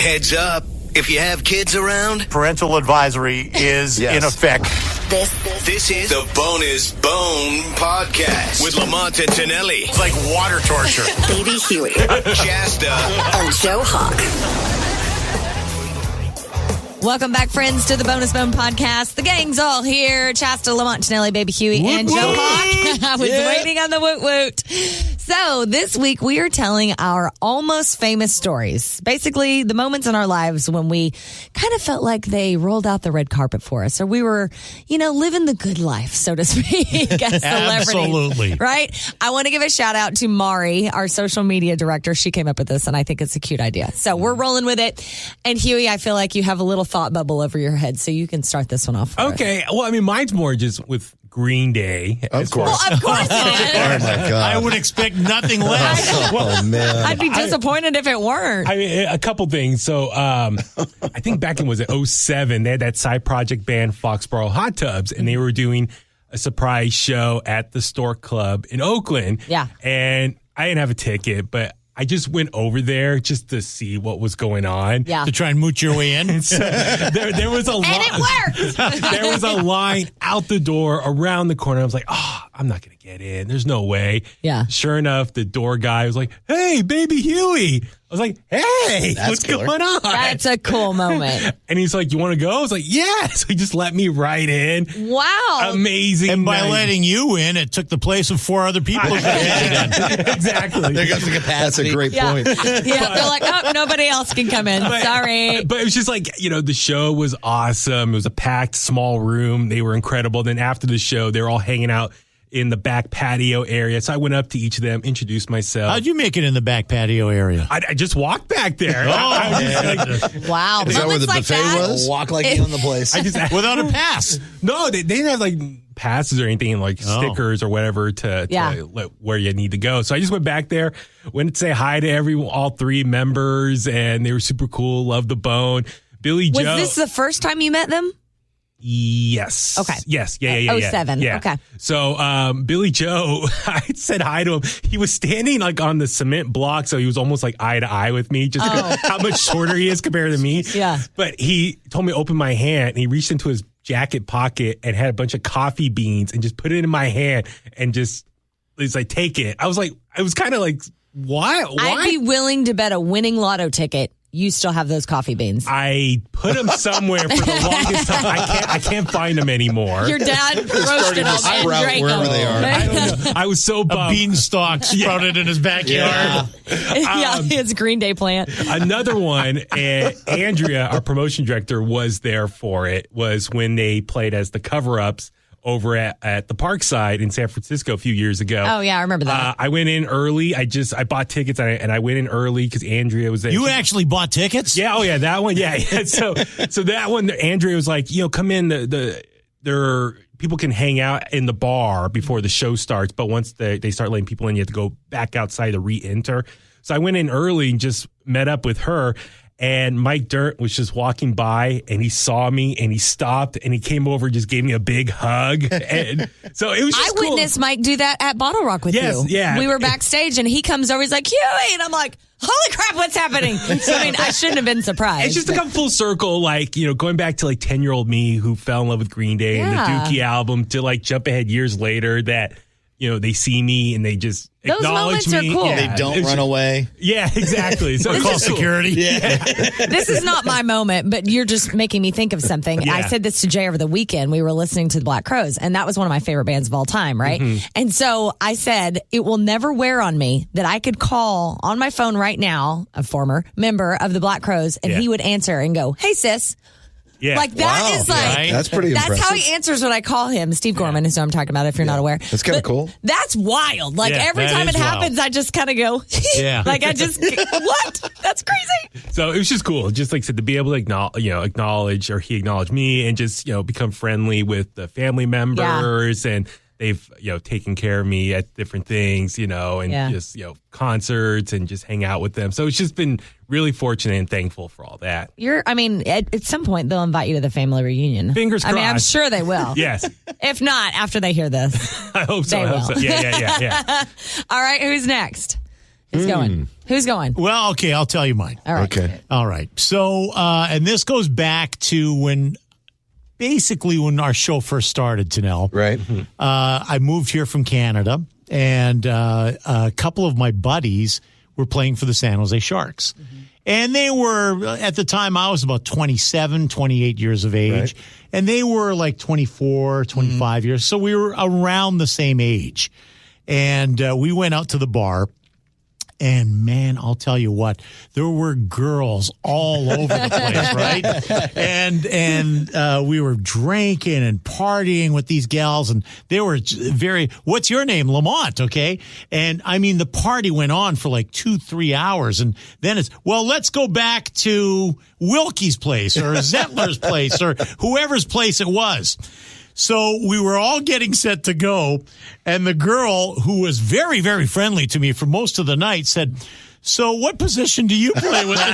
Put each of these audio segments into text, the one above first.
Heads up. If you have kids around, Parental advisory is in effect. This is the Bonus Bone Podcast with Lamont and Tonelli. It's like water torture. Baby Huey. Shasta. And Joe Hawk. Welcome back, friends, to the Bonus Bone Podcast. The gang's all here. Chasta, Lamont, Tonelli, Baby Huey, and Joe Hawk. I was waiting on the woot woot. So this week we are telling our almost famous stories. Basically, the moments in our lives when we kind of felt like they rolled out the red carpet for us, or we were, living the good life, so to speak, as celebrities. Absolutely. Right? I want to give a shout out to Mari, our social media director. She came up with this, and I think it's a cute idea. So we're rolling with it. And Huey, I feel like you have a little thought bubble over your head, so you can start this one off. Okay. Well, I mean, mine's more just with Green Day. Of course. Well, of course it is. Oh, my God. I would expect nothing less. Oh, man. I'd be disappointed if it weren't. I mean, a couple things. So, I think back in, was it 2007, they had that side project band, Foxborough Hot Tubs, and they were doing a surprise show at the Stork Club in Oakland. Yeah. And I didn't have a ticket, but I just went over there just to see what was going on. Yeah. To try and mooch your way in. So there was a line. And it worked. There was a line out the door around the corner. I was like, I'm not going to get in. There's no way. Yeah. Sure enough, the door guy was like, hey, Baby Huey. I was like, hey, what's going on? That's a cool moment. And he's like, you want to go? I was like, yeah. So he just let me right in. Wow. Amazing. And by night. letting you in, it took the place of 4 other people. Exactly. There goes the capacity. That's a great point. Yeah, they're like, nobody else can come in. Sorry. But it was just like, the show was awesome. It was a packed, small room. They were incredible. Then after the show, they were all hanging out in the back patio area. So I went up to each of them, introduced myself. How'd you make it in the back patio area? I just walked back there. Wow. Is that where the Moments buffet like that. was? Walk like you own the place. Without a pass. No, they didn't have like passes or anything, like stickers or whatever to let where you need to go. So I just went back there, went to say hi to all 3 members, and they were super cool. Loved the Bone. Billy Joe. Was this the first time you met them? Yes. Okay. Yes. Yeah. 07. Yeah. Okay. So, Billy Joe, I said hi to him. He was standing like on the cement block, so he was almost like eye to eye with me, just how much shorter he is compared to me. Yeah. But he told me to open my hand, and he reached into his jacket pocket and had a bunch of coffee beans and just put it in my hand and he's like, take it. I was like, I was kind of like, why? I'd be willing to bet a winning lotto ticket you still have those coffee beans. I put them somewhere for the longest time. I can't find them anymore. Your dad roasted them and drank wherever them. they are. I don't know. I was so bummed. A beanstalk sprouted in his backyard. Yeah, it's a Green Day plant. Another one, Andrea, our promotion director, was there for it, was when they played as the cover-ups over at the Parkside in San Francisco a few years ago. Oh, yeah, I remember that. I went in early. I bought tickets and I went in early because Andrea was there. You actually bought tickets? Yeah. Oh, yeah. That one. Yeah. So that one, Andrea was like, come in. There people can hang out in the bar before the show starts, but once they start letting people in, you have to go back outside to re-enter. So I went in early and just met up with her. And Mike Dirt was just walking by, and he saw me, and he stopped, and he came over and just gave me a big hug. And so it was just I witnessed Mike do that at Bottle Rock with you. Yeah. We were backstage, and he comes over, he's like, Huey! And I'm like, holy crap, what's happening? So, I mean, I shouldn't have been surprised. It's just to come full circle, like, going back to, like, 10-year-old me who fell in love with Green Day and the Dookie album to, like, jump ahead years later that, they see me and they just Those acknowledge moments me. are cool. Yeah, They don't run away. Yeah, exactly. So Call security. Yeah. This is not my moment, but you're just making me think of something. Yeah. I said this to Jay over the weekend. We were listening to the Black Crowes, and that was one of my favorite bands of all time, right? Mm-hmm. And so I said, it will never wear on me that I could call on my phone right now, a former member of the Black Crowes, and he would answer and go, hey, sis. Yeah. Like that Wow. is like Right? That's pretty That's impressive. how he answers when I call him. Steve Gorman is who I'm talking about. If you're not aware, That's kinda But cool. That's wild. Like Yeah, every that time is it happens, wild. I just kind of go, Yeah. like I just what? That's crazy. So it was just cool, just like I said, to be able to acknowledge, or he acknowledged me, and just become friendly with the family members, and they've taken care of me at different things, and just concerts and just hang out with them. So it's just been really fortunate and thankful for all that. At some point they'll invite you to the family reunion. Fingers I mean, I'm crossed. sure they will. Yes, If not, after they hear this. I hope so. They I hope will. so. Yeah. All right, who's next? Who's going? Who's going? Well, okay, I'll tell you mine. All right. Okay. All right. So, and this goes back to when our show first started, Tonell. Right. I moved here from Canada, and a couple of my buddies were playing for the San Jose Sharks. And they were, at the time, I was about 27, 28 years of age. Right. And they were like 24, 25 years. So we were around the same age. And we went out to the bar. And man, I'll tell you what, there were girls all over the place, right? And we were drinking and partying with these gals, and they were what's your name? Lamont, okay? And I mean, the party went on for like 2-3 hours, and then it's, well, let's go back to Wilkie's place or Zettler's place or whoever's place it was. So we were all getting set to go, and the girl, who was very, very friendly to me for most of the night, said, "So what position do you play with the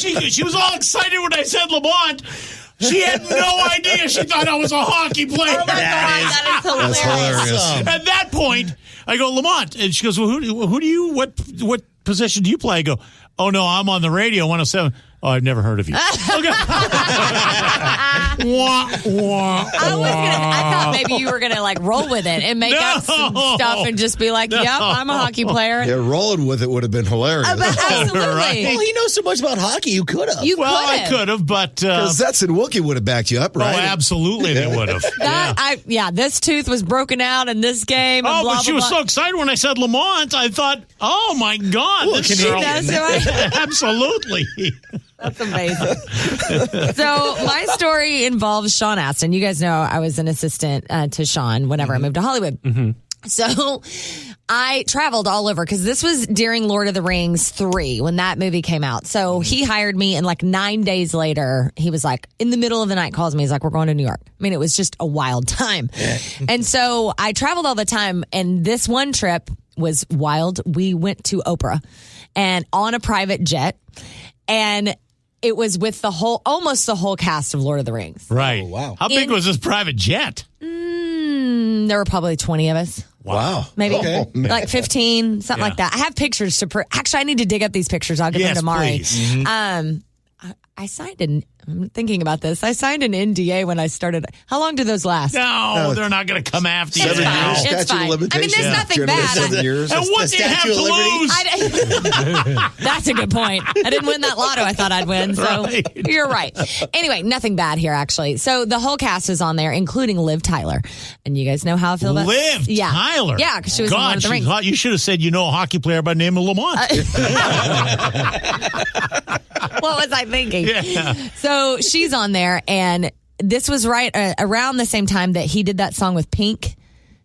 team?" She was all excited when I said Lamont. She had no idea. She thought I was a hockey player. Oh, my God. That is hilarious. That's hilarious. At that point, I go, "Lamont," and she goes, "Well, who do you? What position do you play?" I go, "Oh no, I'm on the radio 107." "Oh, I've never heard of you." Okay. I thought maybe you were gonna like roll with it and make up some stuff and just be like, "Yep, I'm a hockey player." Yeah, rolling with it would have been hilarious. Absolutely. Well, he knows so much about hockey. You could have. I could have, but Because Zetz and Wookie would have backed you up, right? absolutely, they would have. This tooth was broken out in this game. And blah, but she blah, was blah. so excited when I said Lamont. I thought, "Oh my God, this girl!" That's right. Absolutely. That's amazing. So my story involves Sean Astin. You guys know I was an assistant to Sean whenever I moved to Hollywood. So I traveled all over because this was during Lord of the Rings 3 when that movie came out. So he hired me, and like 9 days later, he was like, in the middle of the night, calls me. He's like, "We're going to New York." I mean, it was just a wild time. And so I traveled all the time, and this one trip was wild. We went to Oprah and on a private jet, and it was with almost the whole cast of Lord of the Rings. Right. Oh, wow. How big was this private jet? There were probably 20 of us. Wow. Maybe Okay. like 15, something like that. I have pictures to prove. Actually, I need to dig up these pictures. I'll give them to Mari. Please. I signed I'm thinking about this. I signed an NDA when I started. How long do those last? No, they're not going to come after you. 7 fine. years, It's statute fine. of limitations. I mean, there's nothing Generally bad. 7 years. And what do you have to lose? That's a good point. I didn't win that lotto I thought I'd win. So Right. You're right. Anyway, nothing bad here, actually. So the whole cast is on there, including Liv Tyler. And you guys know how I feel about Liv Tyler. Yeah, because she was in Lord of the she's Rings. hot. You should have said, a hockey player by the name of Lamont. What was I thinking? Yeah. So she's on there, and this was right around the same time that he did that song with Pink.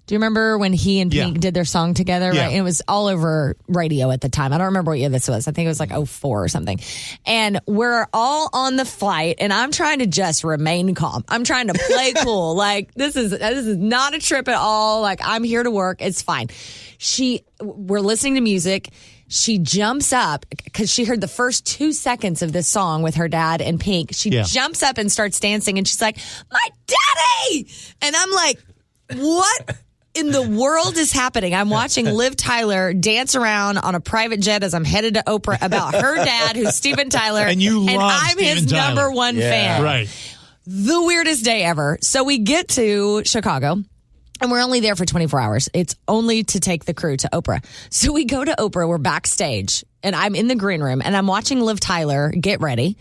Do you remember when he and Pink did their song together? Yeah. Right? And it was all over radio at the time. I don't remember what year this was. I think it was like 2004 or something. And we're all on the flight, and I'm trying to just remain calm. I'm trying to play cool. Like, this is not a trip at all. Like, I'm here to work. It's fine. We're listening to music. She jumps up because she heard the first 2 seconds of this song with her dad and Pink. She jumps up and starts dancing, and she's like, "My daddy!" And I'm like, what in the world is happening? I'm watching Liv Tyler dance around on a private jet as I'm headed to Oprah about her dad, who's Steven Tyler. And you love I'm his Steven Tyler. number one fan. Right. The weirdest day ever. So we get to Chicago. And we're only there for 24 hours. It's only to take the crew to Oprah. So we go to Oprah. We're backstage. And I'm in the green room. And I'm watching Liv Tyler get ready,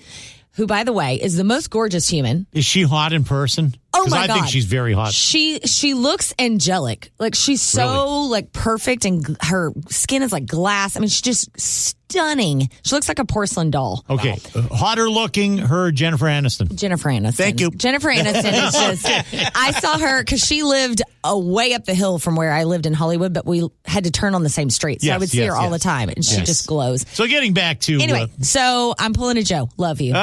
who, by the way, is the most gorgeous human. Is she hot in person? Oh, my I God. think she's very hot. She looks angelic. Like, she's so, like, perfect. And her skin is like glass. I mean, she's just stunning. She looks like a porcelain doll. Okay. Hotter looking, her Jennifer Aniston. Jennifer Aniston. Thank you. Jennifer Aniston is just, I saw her because she lived way up the hill from where I lived in Hollywood, but we had to turn on the same street. So I would see her all the time, and she just glows. So getting back to... Anyway, so I'm pulling a Joe. Love you.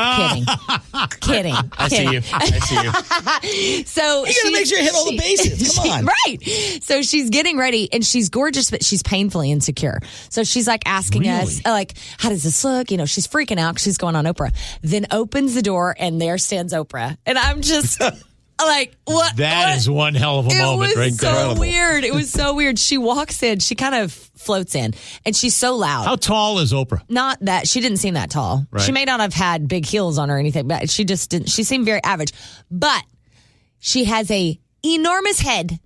Kidding. I see you. So You gotta make sure you hit all the bases. Come on. Right. So she's getting ready, and she's gorgeous, but she's painfully insecure. So she's like asking us, like, how does this look? She's freaking out because she's going on Oprah. Then opens the door, and there stands Oprah. And I'm just... Like, what? That is one hell of a moment right there. It was so weird. It was so weird. She walks in. She kind of floats in, and she's so loud. How tall is Oprah? Not that. She didn't seem that tall. Right. She may not have had big heels on or anything, but she just didn't. She seemed very average. But she has a enormous head.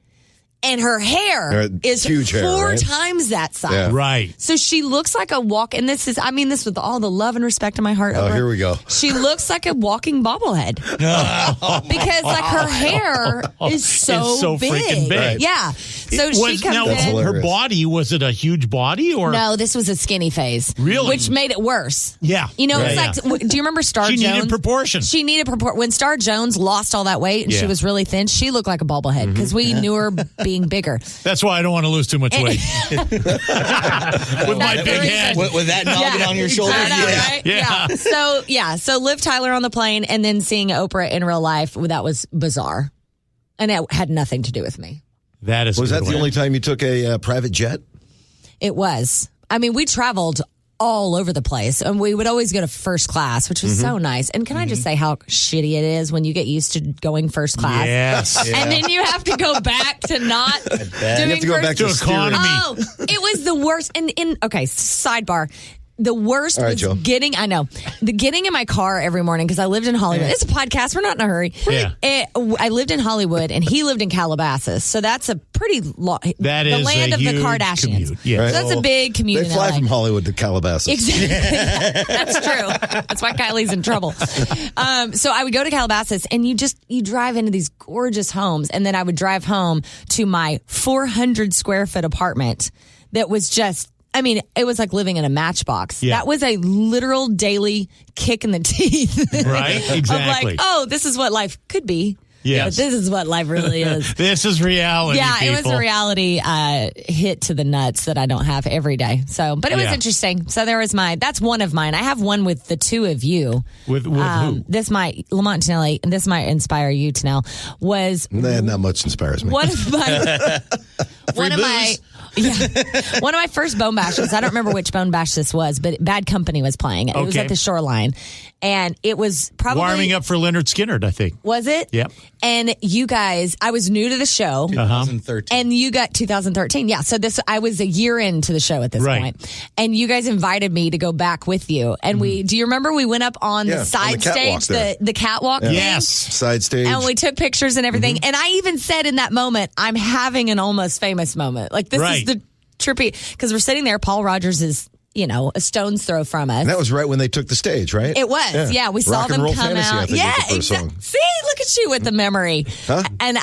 And her hair is huge hair, 4 right? times that size. Yeah. Right. So she looks like a and this is, I mean this with all the love and respect in my heart. Oh, here we go. She looks like a walking bobblehead. Because like her hair is so big. Freaking big. Right. Yeah. So she comes now, in. her body, was it a huge body or? No, this was a skinny phase. Really? Which made it worse. Yeah. You know, Right. it's like, do you remember Star She Jones? needed proportion. She needed proportion. When Star Jones lost all that weight and she Yeah. was really thin, she looked like a bobblehead because we knew her being bigger. That's why I don't want to lose too much weight. With my That's big the head. reason. With that noggin on your shoulder. I know, Yeah. right? Yeah. So Liv Tyler on the plane and then seeing Oprah in real life, that was bizarre. And it had nothing to do with me. That is. Was a that good the one. only time you took a private jet? It was. I mean, we traveled all over the place and we would always go to first class, which was so nice. And can I just say how shitty it is when you get used to going first class? Yes. And then you have to go back to not doing You have to go back to To economy. Oh, it was the worst. And okay, sidebar. The worst All right, was Joe. getting in my car every morning because I lived in Hollywood. It's a podcast. We're not in a hurry. Yeah. I lived in Hollywood and he lived in Calabasas. So that's a pretty long, That the is land a of the huge Kardashians. commute. Yes. So that's a big commute They in fly LA. from Hollywood to Calabasas. Exactly. That's true. That's why Kylie's in trouble. So I would go to Calabasas and you drive into these gorgeous homes. And then I would drive home to my 400 square foot apartment that was just, I mean, it was like living in a matchbox. Yeah. That was a literal daily kick in the teeth. Right? Exactly. Of like, oh, this is what life could be. Yes. But this is what life really is. This is reality. Yeah, it was people. a reality hit to the nuts that I don't have every day. So, but it was Yeah. interesting. So there was that's one of mine. I have one with the two of you. With who? This might, Lamont Tonelli, and this might inspire you, Tonell, was Nah, not much inspires me. one of my, one of my first bone bashes. I don't remember which bone bash this was, but Bad Company was playing. It was Okay. at the Shoreline. And it was probably Warming up for Leonard Skinner, I think. Was it? Yep. And you guys, I was new to the show. 2013. And you got 2013. Yeah. So I was a year into the show at this Right. point. And you guys invited me to go back with you. And do you remember we went up on Yeah, the on side the catwalk stage, there. the catwalk thing? Yes. Side stage. And we took pictures and everything. Mm-hmm. And I even said in that moment, I'm having an almost famous moment. Like this Right. is the trippy, because we're sitting there. Paul Rogers is, a stone's throw from us. And that was right when they took the stage, right? It was, yeah. We saw Rock and them Roll come Fantasy, out. I think, Yeah, was the first exactly. song. See, look at you with the memory. Huh? And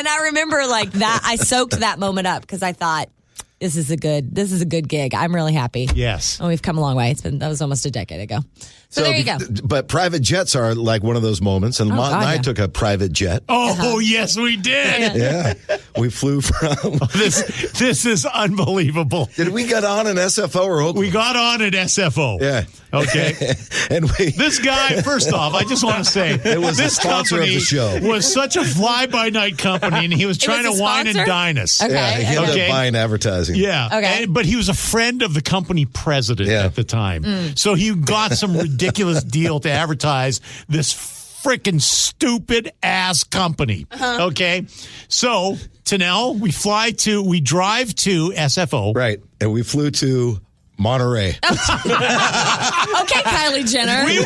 I remember like that. I soaked that moment up because I thought this is a good gig. I'm really happy. Yes. Oh, we've come a long way. That was almost a decade ago. So there you go. But private jets are like one of those moments. And Lamont and I yeah. took a private jet. Oh, yes, we did. Yeah. We flew from. This is unbelievable. Did we get on an SFO or Oakland? We got on at SFO. Yeah. Okay. And This guy, first off, I just want to say, It was the this sponsor of company the show. was such a fly-by-night company, and he was trying was to a wine and sponsor? dine us. Okay. Yeah, he ended Okay. up buying advertising. Yeah. Okay. But he was a friend of the company president Yeah. at the time. So he got some ridiculous deal to advertise this freaking stupid ass company. Okay. So, Tonell, we drive to SFO. Right. And we flew to Monterey. Okay, Kylie Jenner. We were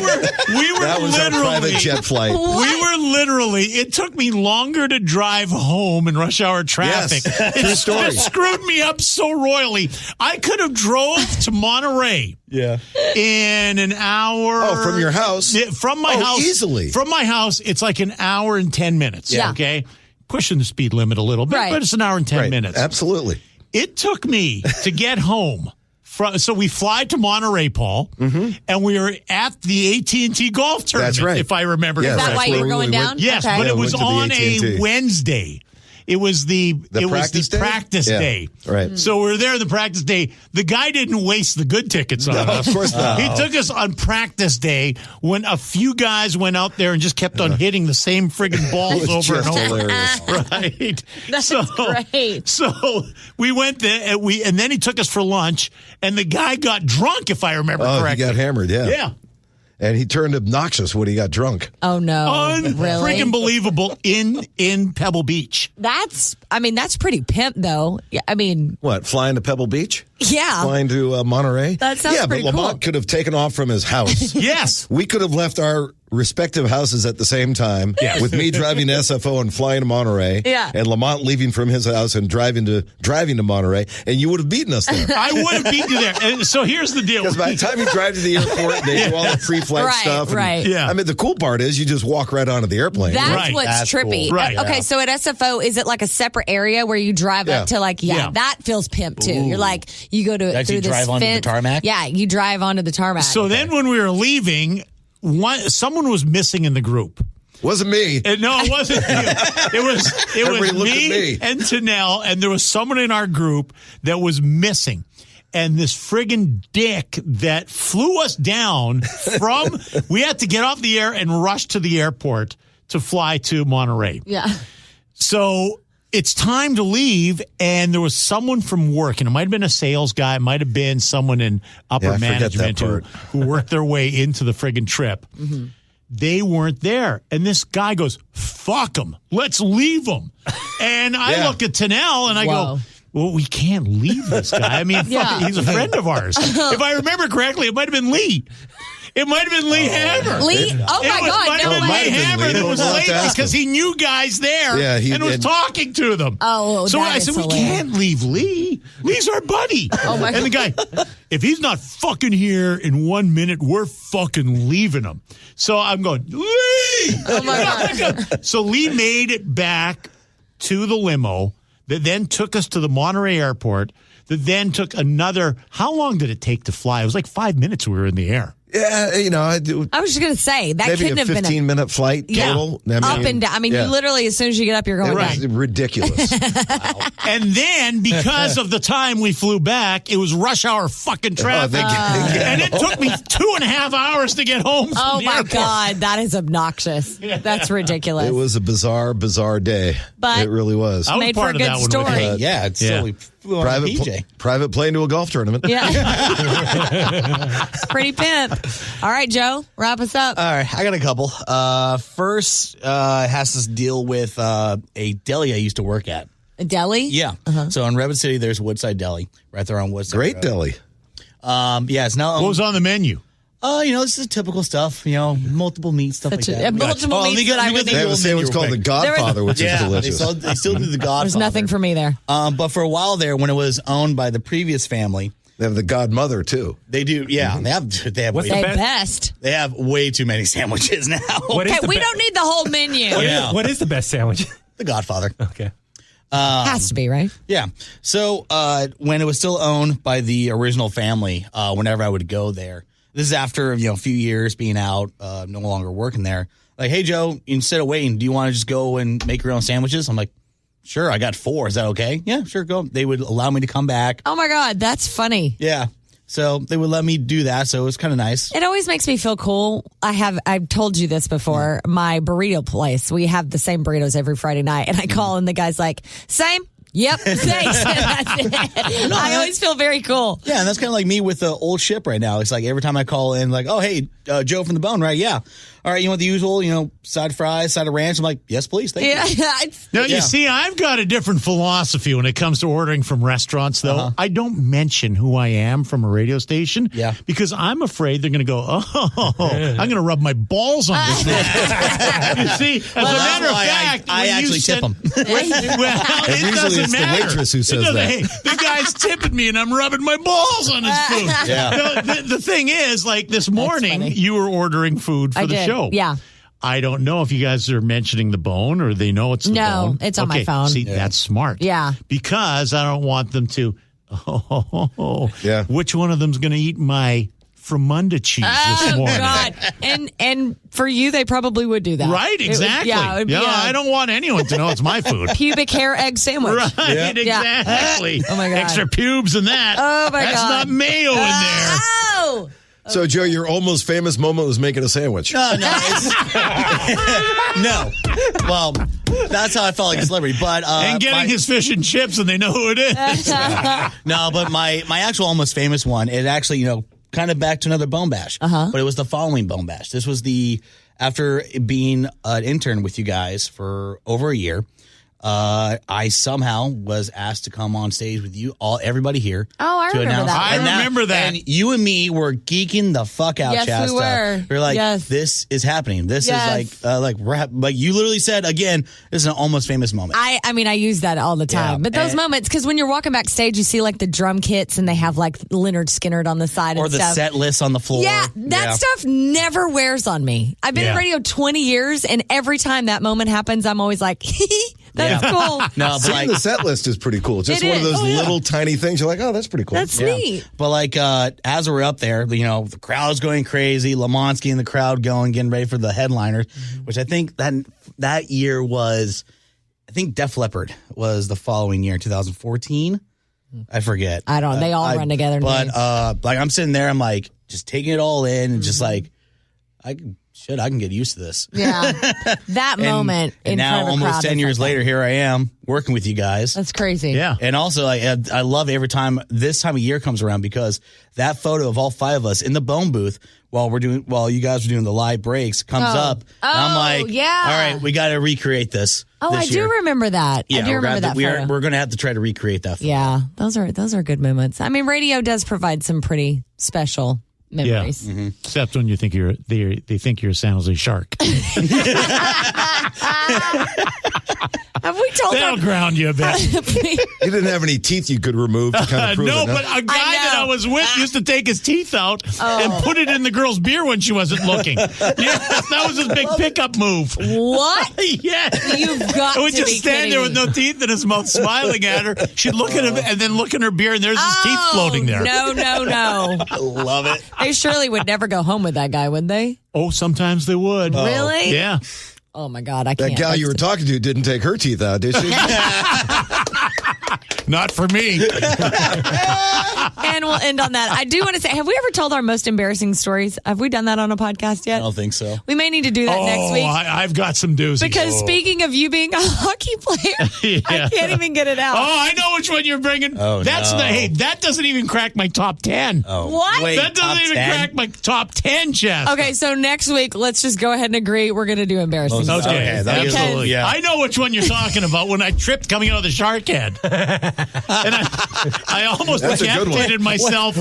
That was our literally private jet flight. We were literally, it took me longer to drive home in rush hour traffic. Yes, true story. It screwed me up so royally. I could have drove to Monterey Yeah. in an hour. Oh, from your house? Yeah, from my house. Easily. From my house, it's like an hour and 10 minutes. Yeah. Okay. Pushing the speed limit a little bit, Right. but it's an hour and 10 Right. minutes. Absolutely. It took me to get home. So we fly to Monterey, Paul, and we were at the AT&T golf tournament. That's right. If I remember Yes, Is that correctly. why that's you were where going we down? went. Yes, Okay. but Yeah, it we was went to on the a AT&T. Wednesday. It was the practice day? practice Yeah, day. right. So we're there the practice day. The guy didn't waste the good tickets on us. of course not. He took us on practice day when a few guys went out there and just kept on hitting the same friggin' balls It was over and just over. hilarious. Right. That's great. So we went there and then he took us for lunch and the guy got drunk, if I remember Oh, he correctly. got hammered, yeah. Yeah. And he turned obnoxious when he got drunk. Oh, no. Really? Freaking believable in Pebble Beach. That's pretty pimp, though. Yeah, I mean, What, flying to Pebble Beach? yeah. Flying to Monterey? That sounds Yeah, but pretty Lamont cool. could have taken off from his house. Yes. We could have left our respective houses at the same time, with me driving to SFO and flying to Monterey, Yeah. and Lamont leaving from his house and driving to Monterey, and you would have beaten us there. I would have beat you there. And so here's the deal. Because by the time you drive to the airport, they do all the pre-flight Right, stuff. And, right. Yeah. I mean, the cool part is you just walk right onto the airplane. That's Right. what's That's trippy. cool. Right. Okay, so at SFO, is it like a separate area where you drive up to Yeah. that feels pimp too. You're like, you go to You actually through this drive onto the fence. tarmac? Yeah, you drive onto the tarmac. So then when we were leaving, someone was missing in the group. Wasn't me. No, it wasn't you. It was Everybody looked at me me. and Tonelli, and there was someone in our group that was missing. And this friggin' dick that flew us down from, we had to get off the air and rush to the airport to fly to Monterey. yeah. So it's time to leave, and there was someone from work, and it might have been a sales guy, it might have been someone in upper Yeah, I forget that management part. who worked their way into the friggin' trip. Mm-hmm. They weren't there. And this guy goes, fuck them. Let's leave them. And I Yeah. look at Tonelli and I Whoa. go, well, we can't leave this guy. I mean, Yeah. fuck, he's a friend of ours. If I remember correctly, it might have been Lee. It might have been Lee Hammer. Lee, oh my God, might have no been way. Lee Hammer that was We'll have late to ask because him. he knew guys there Yeah, and was talking to them. Oh, so that I is said, we hilarious. can't leave Lee. Lee's our buddy. Oh, my And the guy, if he's not fucking here in 1 minute, we're fucking leaving him. So I'm going, Lee! Oh my God. So Lee made it back to the limo that then took us to the Monterey airport, that then took another, how long did it take to fly? It was like 5 minutes we were in the air. Yeah, you know, I do. I was just going to say, that Maybe couldn't a have been 15-minute flight total. I mean, up and down. I mean, yeah. you literally, as soon as you get up, you're It going was down. ridiculous. And then, because of the time we flew back, it was rush hour fucking traffic. And it took me 2.5 hours to get home from Oh the my airport. God, that is obnoxious. That's ridiculous. It was a bizarre day. But- it really was. I was Made for part a of good that one with story. you. Yeah, it's Yeah. so we flew on a PJ. Private plane to a golf tournament. Yeah. Pretty pimp. All right, Joe, wrap us up. All right, I got a couple. First, has to deal with a deli I used to work at. A deli? Yeah. So in Redwood City, there's Woodside Deli right there on Woodside. Great Road. deli. Yeah, it's now. What was on the menu? This is typical stuff. Multiple meat stuff Such like a- that. multiple let me meats get- that I let me would get They have a old sandwich menu called real the quick. Godfather, which is Yeah, delicious. they still do the Godfather. There's nothing for me there. But for a while there, when it was owned by the previous family, They have the Godmother, too. they do. Yeah, they have. What's way, the They best. they have way too many sandwiches now. What is Okay, the we be- don't need the whole menu. Yeah. What is the best sandwich? The Godfather. Okay. Has to be, right? Yeah. So when it was still owned by the original family, whenever I would go there, this is after a few years being out, no longer working there. Like, hey Joe, instead of waiting, do you want to just go and make your own sandwiches? I'm like, sure. I got 4. Is that okay? Yeah, sure. Go. They would allow me to come back. Oh my God, that's funny. Yeah. So they would let me do that. So it was kind of nice. It always makes me feel cool. I've told you this before. My burrito place, we have the same burritos every Friday night, and I call and the guy's like, same. Yep, thanks. That's it. I always feel very cool. Yeah, and that's kind of like me with the old ship right now. It's like every time I call in, like, oh, hey, Joe from the Bone, right? Yeah. All right, you want the usual, side fries, side of ranch? I'm like, yes, please. Thank you. It's- Now, Yeah. you see, I've got a different philosophy when it comes to ordering from restaurants, though. I don't mention who I am from a radio station. Yeah. Because I'm afraid they're going to go, I'm going to rub my balls on this. You see, as a that's matter of why fact, I when you actually tip send- 'em. Well, it usually doesn't it's the matter. waitress who It says doesn't- that. Hey, the guy's tipping me and I'm rubbing my balls on his food. Yeah. No, the thing is, like this morning, funny. you were ordering food for I the did. show. Yeah. I don't know if you guys are mentioning the Bone or they know it's the No, Bone. it's on my phone. See, that's smart. Yeah. Because I don't want them to, Yeah. which one of them's going to eat my Fromunda cheese this Oh morning? God! And for you, they probably would do that, Right, exactly. It would be I don't want anyone to know it's my food. pubic hair egg sandwich. Right, Yeah. exactly. Oh, my God. Extra pubes and that. Oh, my That's God. not mayo in there. Oh, So, Joe, your almost famous moment was making a sandwich. No, no. Well, that's how I felt like a celebrity. But And getting his fish and chips and they know who it is. no, but my actual almost famous one, it actually, kind of back to another Bone Bash. But it was the following Bone Bash. This was after being an intern with you guys for over a year. I somehow was asked to come on stage with you, everybody here. Oh, I remember that. I remember that. And you and me were geeking the fuck out, Yes, Chasta. we were. We're like, Yes. this is happening. This Yes. is like rap. Like you literally said, again, this is an almost famous moment. I mean, I use that all the time. Yeah. But those moments, because when you're walking backstage, you see like the drum kits and they have like Leonard Skinnerd on the side or and the stuff. set list on the floor. Yeah, that stuff never wears on me. I've been in radio 20 years, and every time that moment happens, I'm always like, that's cool. No, but Seeing like, the set list is pretty cool. Just It one of is. those little tiny things. You're like, oh, that's pretty cool. That's neat. but like as we're up there, the crowd's going crazy. Lamont's getting the crowd going, getting ready for the headliner, which I think that year was, I think Def Leppard was the following year, 2014. I forget. I don't. They all run together. But like I'm sitting there, I'm like just taking it all in, and just like I can get used to this. Yeah, that moment And in now, front of a crowd almost 10 is years like that. later, here I am working with you guys. That's crazy. Yeah. And also, I love every time this time of year comes around, because that photo of all 5 of us in the Bone booth while you guys were doing the live breaks comes up. And I'm like, yeah. all right, we got to recreate this. Oh, this I year. do remember that. Yeah, I do remember that photo. we're going to have to try to recreate that photo. Yeah, those are good moments. I mean, radio does provide some pretty special memories. Yeah. Except when you think they think you're a San Jose Shark. Have we told That'll them? ground you a bit. You didn't have any teeth you could remove to kind of prove No, it. but a guy that I was with used to take his teeth out and put it in the girl's beer when she wasn't looking. Yes, that was his big pickup move. What? Yes. You've got I would to just be stand there with kidding no teeth in his mouth, smiling at her. She'd look at him and then look in her beer, and there's his teeth floating there. No. I love it. They surely would never go home with that guy, would they? Oh, sometimes they would. Really? Yeah. Oh my God, I can't. That gal you were talking to didn't take her teeth out, did she? Not for me. And we'll end on that. I do want to say, have we ever told our most embarrassing stories? Have we done that on a podcast yet? I don't think so. We may need to do that next week. I've got some doozies. Because speaking of you being a hockey player, I can't even get it out. Oh, I know which one you're bringing. Oh, That's no. that doesn't even crack my top 10. Oh, What? Wait, That doesn't top even 10? crack my top 10, Chess. Okay, so next week, let's just go ahead and agree we're going to do embarrassing stories. Okay, that is- absolutely. yeah. I know which one you're talking about when I tripped coming out of the shark head. And I almost That's a good one. decapitated myself.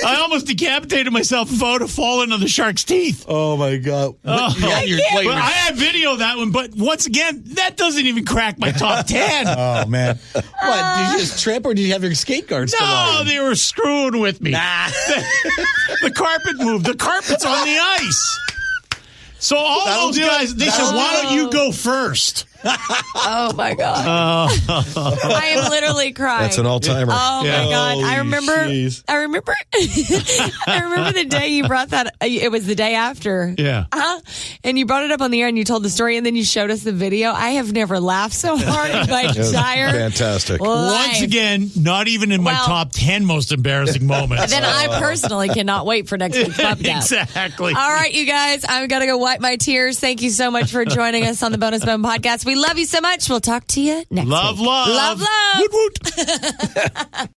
I almost decapitated myself if I would have fallen on the shark's teeth. Oh, my God. Oh. Wait, Well, I have video of that one, but once again, that doesn't even crack my top 10. oh, man. What? Did you just trip, or did you have your skate guards still No, on? they were screwing with me. The carpet moved. The carpet's on the ice. So all That'll those do it. guys, they said, why don't you go first? Oh, my God. I am literally crying. That's an all-timer. Oh Yeah. my God! I Holy remember. jeez. I remember. I remember the day you brought that. It was the day after. Yeah. And you brought it up on the air and you told the story and then you showed us the video. I have never laughed so hard in my It was entire fantastic. life. Once again, not even in my Well- top 10 most embarrassing moments. Then I personally cannot wait for next week's podcast. Exactly. All right, you guys, I've got to go wipe my tears. Thank you so much for joining us on the Bonus Bone Podcast. We love you so much. We'll talk to you next Love, week. love. Love, love. Woot, woot.